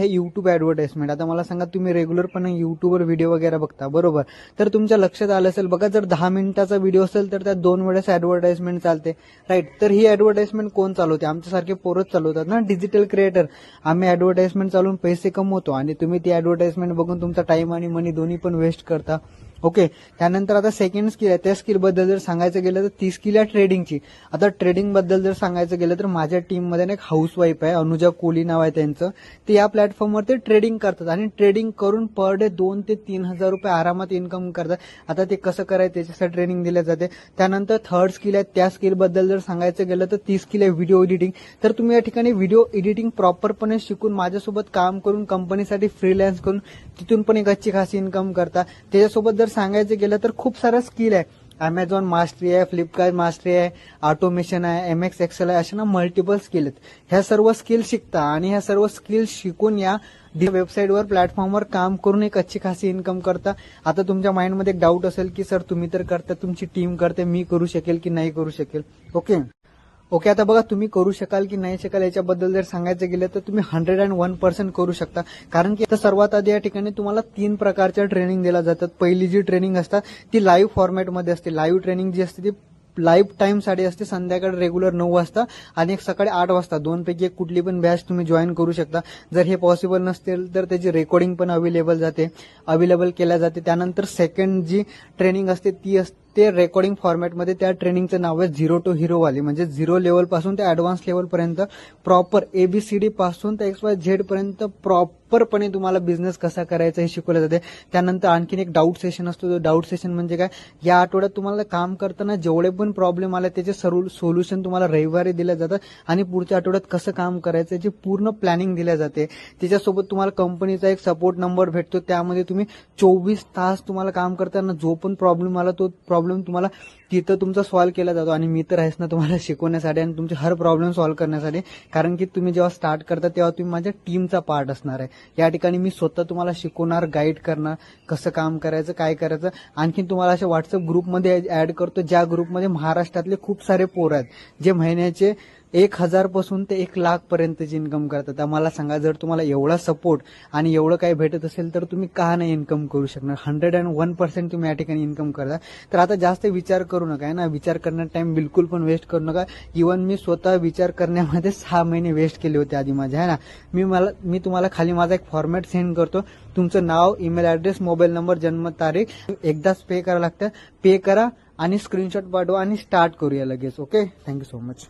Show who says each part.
Speaker 1: हे YouTube advertisement. आता मला सांगा, तुम्ही रेग्युलरपणे यूट्यूबवर व्हिडिओ वगैरे बघता बरोबर, तर तुमच्या लक्षात आलं असेल बघा, जर 10 मिनिटाचा व्हिडिओ असेल तर त्यात 2 वेळेस ऍडव्हर्टाइजमेंट चालते, राईट. तर ही ऍडव्हर्टाइजमेंट कोण चालवते? आमच्यासारखे पोरच चालवतात ना, डिजिटल क्रिएटर. आम्ही ऍडव्हर्टाइजमेंट चालवून पैसे कमवतो आणि तुम्ही ती ऍडव्हर्टाइजमेंट बघून तुमचा टाइम आणि मनी दोन्ही पण वेस्ट करता. ओके. त्यानंतर आता सेकंड स्किल आहे, त्या स्किल बद्दल जर सांगायचं गेलं तर ती स्किल आहे ट्रेडिंगची. आता ट्रेडिंग बद्दल जर सांगायचं गेलं तर माझ्या टीममध्ये एक हाऊसवाईफ आहे, अनुजा कोहली नाव आहे त्यांचं. ते या प्लॅटफॉर्मवर ते ट्रेडिंग करतात आणि ट्रेडिंग करून पर डे 2 ते 3 हजार रुपये आरामात इन्कम करतात. आता ते कसं करायचं त्याच्यासाठी ट्रेनिंग दिल्या जाते. त्यानंतर थर्ड स्किल आहे, त्या स्किल बद्दल जर सांगायचं गेलं तर ती स्किल आहे व्हिडिओ एडिटिंग. तर तुम्ही या ठिकाणी व्हिडिओ एडिटिंग प्रॉपरपणे शिकून माझ्यासोबत काम करून कंपनीसाठी फ्रीलॅन्स करून तिथून पण एक अच्छी खासी इन्कम करता. त्याच्यासोबत जर सांगायचं गेलं तर खूप सारं स्किल आहे. अमेझॉन मास्टरी आहे, फ्लिपकार्ट मास्टरी आहे, ऑटोमेशन आहे, MS एक्सेल आहे, अशा ना मल्टिपल स्किल आहेत. ह्या सर्व स्किल शिकता आणि ह्या सर्व स्किल शिकून या वेबसाईटवर प्लॅटफॉर्मवर काम करून एक अच्छी खासी इन्कम करता. आता तुमच्या माइंडमध्ये एक डाऊट असेल की सर तुम्ही तर करता, तुमची टीम करते, मी करू शकेल की नाही करू शकेल? ओके. आता बघा, तुम्ही करू शकाल की नाही शकाल याच्याबद्दल जर सांगायचं गेलं तर तुम्ही 101% करू शकता. कारण की सर्वात आधी या ठिकाणी तुम्हाला 3 प्रकारच्या ट्रेनिंग दिल्या जातात. पहिली जी ट्रेनिंग असतात ती लाईव्ह फॉर्मॅटमध्ये असते. लाईव्ह ट्रेनिंग जी असते ती लाईव्ह टाइमसाठी असते, संध्याकाळी रेग्युलर 9 वाजता आणि एक सकाळी 8 वाजता. दोनपैकी एक कुठली पण बॅच तुम्ही जॉईन करू शकता. जर हे पॉसिबल नसतील तर त्याची रेकॉर्डिंग पण अवेलेबल केल्या जाते. त्यानंतर सेकंड जी ट्रेनिंग असते ती असते रेकॉर्डिंग फॉर्मॅटमध्ये. त्या ट्रेनिंगचं नाव आहे 0 to Hero वाली, म्हणजे 0 लेवल पासून ते ऍडव्हान्स लेवल पर्यंत प्रॉपर ABCD पासून ते XYZ पर्यंत प्रॉपरपणे तुम्हाला बिझनेस कसा करायचा हे शिकवलं जाते. त्यानंतर आणखीन एक डाऊट सेशन असतो. डाऊट सेशन म्हणजे काय, या आठवड्यात तुम्हाला काम करताना जेवढे पण प्रॉब्लेम आले त्याचे सर्व सोल्युशन तुम्हाला रविवारी दिल्या जातात आणि पुढच्या आठवड्यात कसं काम करायचं याची पूर्ण प्लॅनिंग दिल्या जाते. त्याच्यासोबत तुम्हाला कंपनीचा एक सपोर्ट नंबर भेटतो. त्यामध्ये तुम्ही 24 तास तुम्हाला काम करताना जो पण प्रॉब्लेम आला तो प्रॉब्लेम तुम्हाला तिथं तुमचा सॉल्व्ह केला जातो. आणि मी तर आहेच ना तुम्हाला शिकवण्यासाठी आणि तुमचे हर प्रॉब्लेम सॉल्व्ह करण्यासाठी. कारण की तुम्ही जेव्हा स्टार्ट करता तेव्हा तुम्ही माझ्या टीमचा पार्ट असणार आहे. या ठिकाणी मी स्वतः तुम्हाला शिकवणार, गाईड करणार, कसं काम करायचं, काय करायचं. आणखी तुम्हाला अशा व्हॉट्सअप ग्रुपमध्ये ऍड करतो, ज्या ग्रुपमध्ये महाराष्ट्रातले खूप सारे पोर आहेत जे महिन्याचे 1000 पासून ते 1,00,000 पर्यंतची इन्कम करतात. तर मला सांगा, जर तुम्हाला एवढा सपोर्ट आणि एवढं काही भेटत असेल तर तुम्ही का नाही इन्कम करू शकणार? 101% तुम्ही या ठिकाणी इन्कम करता. तर आता जास्त विचार करू नका ना, विचार करण्यात टाइम बिलकुल पण वेस्ट करू नका. इव्हन मी स्वतः विचार करण्यामध्ये 6 महिने वेस्ट केले होते आधी माझे, है ना. मी तुम्हाला खाली माझा एक फॉर्मॅट सेंड करतो. तुमचं नाव, ईमेल ऍड्रेस, मोबाईल नंबर, जन्मतारीख एकदाच पे करावं लागतं. पे करा आणि स्क्रीनशॉट पाठवा आणि स्टार्ट करूया लगेच. Okay, thank you so much.